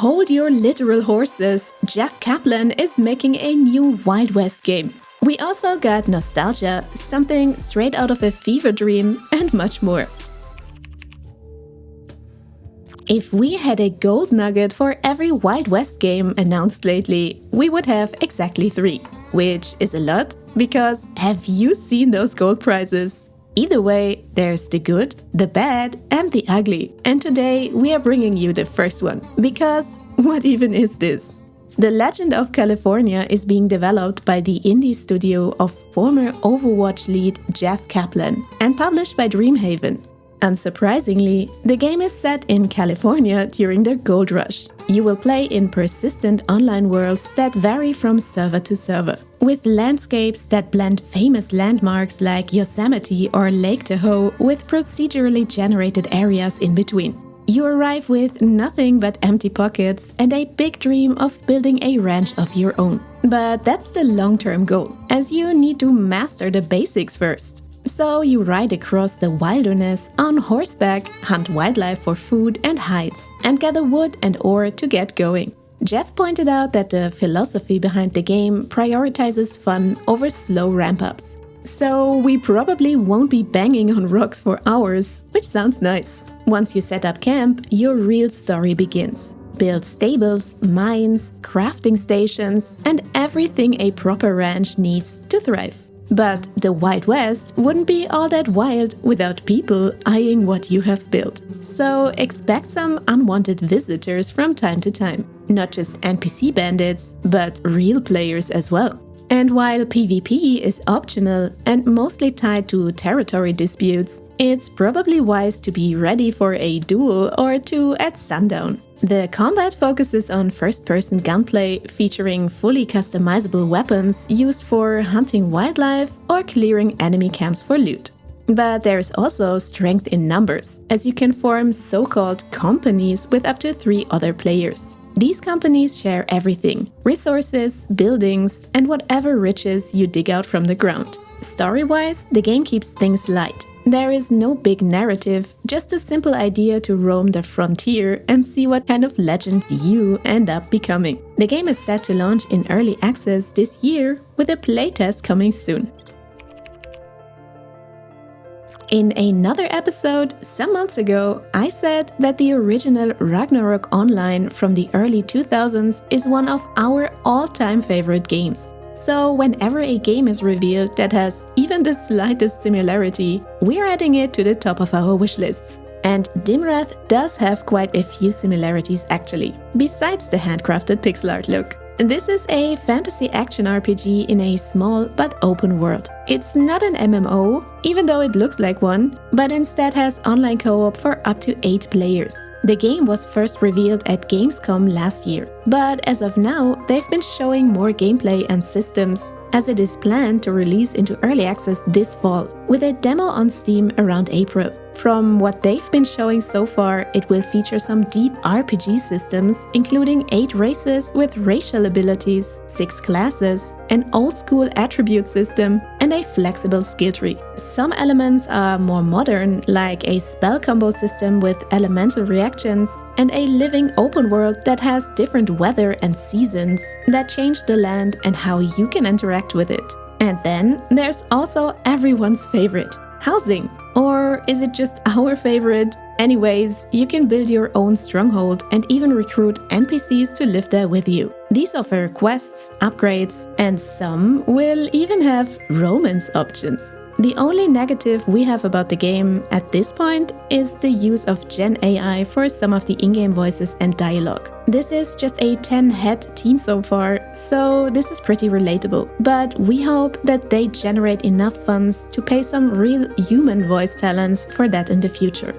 Hold your literal horses, Jeff Kaplan is making a new Wild West game. We also got nostalgia, something straight out of a fever dream, and much more. If we had a gold nugget for every Wild West game announced lately, we would have exactly 3. Which is a lot, because have you seen those gold prizes? Either way, there's the good, the bad, and the ugly. And today we are bringing you the first one, because what even is this? The Legend of California is being developed by the indie studio of former Overwatch lead Jeff Kaplan and published by Dreamhaven. Unsurprisingly, the game is set in California during the gold rush. You will play in persistent online worlds that vary from server to server, with landscapes that blend famous landmarks like Yosemite or Lake Tahoe with procedurally generated areas in between. You arrive with nothing but empty pockets and a big dream of building a ranch of your own. But that's the long-term goal, as you need to master the basics first. So you ride across the wilderness on horseback, hunt wildlife for food and hides, and gather wood and ore to get going. Jeff pointed out that the philosophy behind the game prioritizes fun over slow ramp-ups. So we probably won't be banging on rocks for hours, which sounds nice. Once you set up camp, your real story begins. Build stables, mines, crafting stations, and everything a proper ranch needs to thrive. But the Wild West wouldn't be all that wild without people eyeing what you have built. So expect some unwanted visitors from time to time. Not just NPC bandits, but real players as well. And while PvP is optional and mostly tied to territory disputes, it's probably wise to be ready for a duel or two at sundown. The combat focuses on first-person gunplay, featuring fully customizable weapons used for hunting wildlife or clearing enemy camps for loot. But there's also strength in numbers, as you can form so-called companies with up to 3 other players. These companies share everything: resources, buildings, and whatever riches you dig out from the ground. Story-wise, the game keeps things light. There is no big narrative, just a simple idea to roam the frontier and see what kind of legend you end up becoming. The game is set to launch in early access this year, with a playtest coming soon. In another episode, some months ago, I said that the original Ragnarok Online from the early 2000s is one of our all-time favorite games. So whenever a game is revealed that has even the slightest similarity, we're adding it to the top of our wishlists. And Dimraeth does have quite a few similarities actually, besides the handcrafted pixel art look. This is a fantasy action RPG in a small but open world. It's not an MMO, even though it looks like one, but instead has online co-op for up to 8 players. The game was first revealed at Gamescom last year, but as of now, they've been showing more gameplay and systems, as it is planned to release into early access this fall, with a demo on Steam around April. From what they've been showing so far, it will feature some deep RPG systems, including 8 races with racial abilities, 6 classes, an old-school attribute system, and a flexible skill tree. Some elements are more modern, like a spell combo system with elemental reactions, and a living open world that has different weather and seasons that change the land and how you can interact with it. And then there's also everyone's favorite, housing. Or is it just our favorite? Anyways, you can build your own stronghold and even recruit NPCs to live there with you. These offer quests, upgrades, and some will even have romance options. The only negative we have about the game at this point is the use of Gen AI for some of the in-game voices and dialogue. This is just a 10-head team so far, so this is pretty relatable. But we hope that they generate enough funds to pay some real human voice talents for that in the future.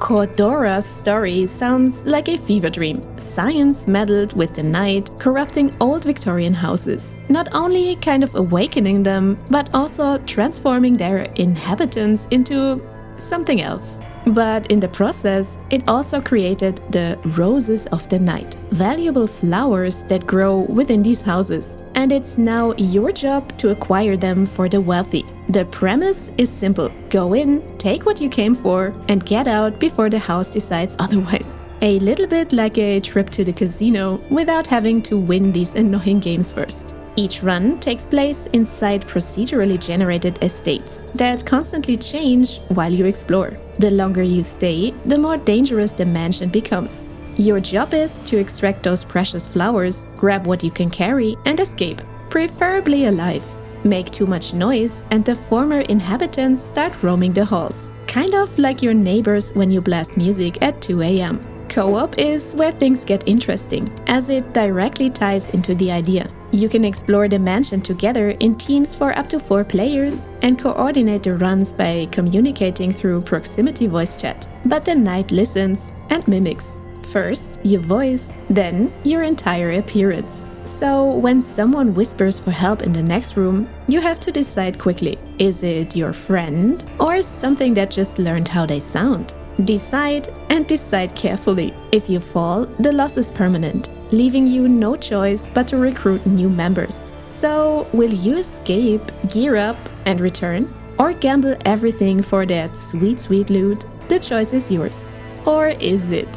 Cordura's story sounds like a fever dream. Science meddled with the night, corrupting old Victorian houses. Not only kind of awakening them, but also transforming their inhabitants into something else. But in the process, it also created the Roses of the Night, valuable flowers that grow within these houses. And it's now your job to acquire them for the wealthy. The premise is simple. Go in, take what you came for, and get out before the house decides otherwise. A little bit like a trip to the casino without having to win these annoying games first. Each run takes place inside procedurally generated estates that constantly change while you explore. The longer you stay, the more dangerous the mansion becomes. Your job is to extract those precious flowers, grab what you can carry, and escape, preferably alive. Make too much noise, and the former inhabitants start roaming the halls. Kind of like your neighbors when you blast music at 2 a.m. Co-op is where things get interesting, as it directly ties into the idea. You can explore the mansion together in teams for up to 4 players and coordinate the runs by communicating through proximity voice chat. But the knight listens and mimics. First, your voice, then your entire appearance. So when someone whispers for help in the next room, you have to decide quickly. Is it your friend or something that just learned how they sound? Decide, and decide carefully. If you fall, the loss is permanent, leaving you no choice but to recruit new members. So, will you escape, gear up, and return? Or gamble everything for that sweet, sweet loot? The choice is yours. Or is it?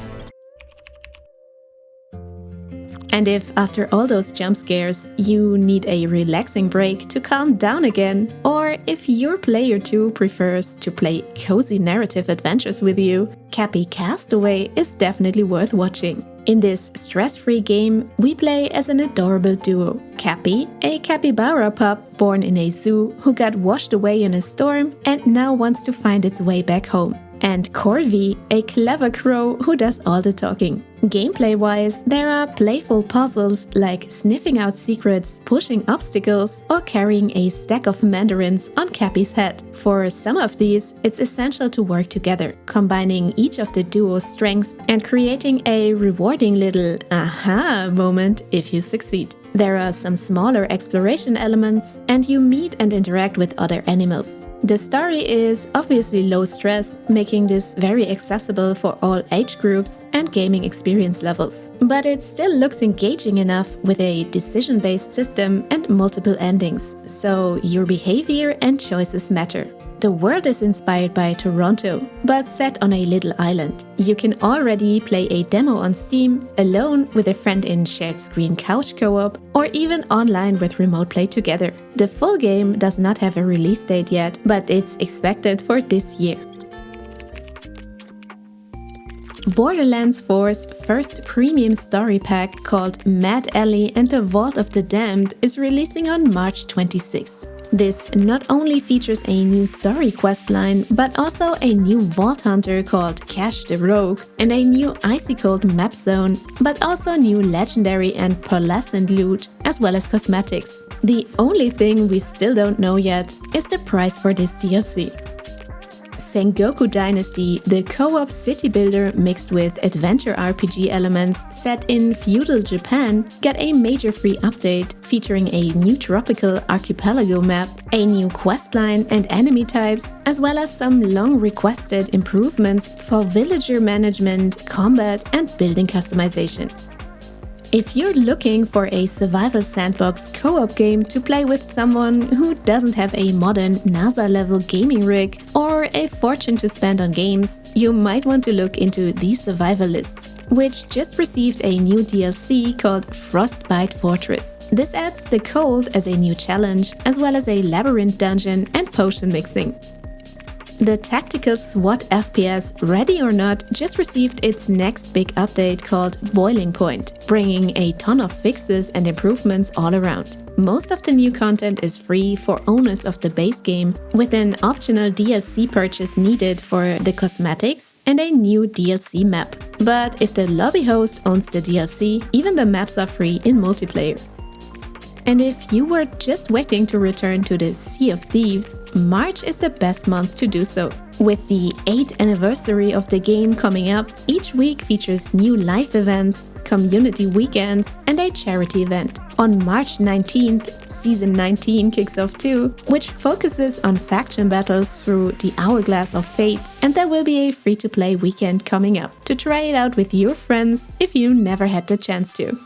And if after all those jump scares, you need a relaxing break to calm down again, or if your player 2 prefers to play cozy narrative adventures with you, Capy Castaway is definitely worth watching. In this stress-free game, we play as an adorable duo. Capy, a capybara pup born in a zoo who got washed away in a storm and now wants to find its way back home. And Corvi, a clever crow who does all the talking. Gameplay-wise, there are playful puzzles like sniffing out secrets, pushing obstacles, or carrying a stack of mandarins on Capy's head. For some of these, it's essential to work together, combining each of the duo's strengths and creating a rewarding little aha moment if you succeed. There are some smaller exploration elements, and you meet and interact with other animals. The story is obviously low stress, making this very accessible for all age groups and gaming experience levels. But it still looks engaging enough with a decision-based system and multiple endings, so your behavior and choices matter. The world is inspired by Toronto, but set on a little island. You can already play a demo on Steam, alone with a friend in shared screen couch co-op, or even online with remote play together. The full game does not have a release date yet, but it's expected for this year. Borderlands 4's first premium story pack called Mad Alley and the Vault of the Damned is releasing on March 26th. This not only features a new story questline, but also a new vault hunter called Cash the Rogue and a new icy cold map zone, but also new legendary and pearlescent loot, as well as cosmetics. The only thing we still don't know yet is the price for this DLC. Sengoku Dynasty, the co-op city builder mixed with adventure RPG elements set in feudal Japan, got a major free update featuring a new tropical archipelago map, a new questline and enemy types, as well as some long-requested improvements for villager management, combat, and building customization. If you're looking for a survival sandbox co-op game to play with someone who doesn't have a modern NASA-level gaming rig or a fortune to spend on games, you might want to look into the Survivalists, which just received a new DLC called Frostbite Fortress. This adds the cold as a new challenge, as well as a labyrinth dungeon and potion mixing. The tactical SWAT FPS Ready or Not just received its next big update called Boiling Point, bringing a ton of fixes and improvements all around. Most of the new content is free for owners of the base game, with an optional DLC purchase needed for the cosmetics and a new DLC map. But if the lobby host owns the DLC, even the maps are free in multiplayer. And if you were just waiting to return to the Sea of Thieves, March is the best month to do so. With the 8th anniversary of the game coming up, each week features new live events, community weekends, and a charity event. On March 19th, Season 19 kicks off too, which focuses on faction battles through the Hourglass of Fate, and there will be a free-to-play weekend coming up to try it out with your friends if you never had the chance to.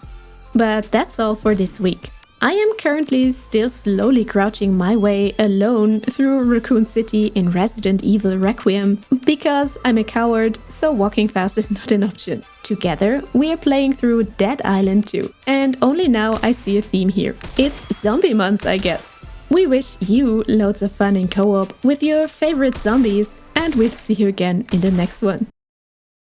But that's all for this week. I am currently still slowly crouching my way alone through Raccoon City in Resident Evil Requiem because I'm a coward, so walking fast is not an option. Together, we are playing through Dead Island 2, and only now I see a theme here. It's zombie month, I guess. We wish you loads of fun in co-op with your favorite zombies, and we'll see you again in the next one.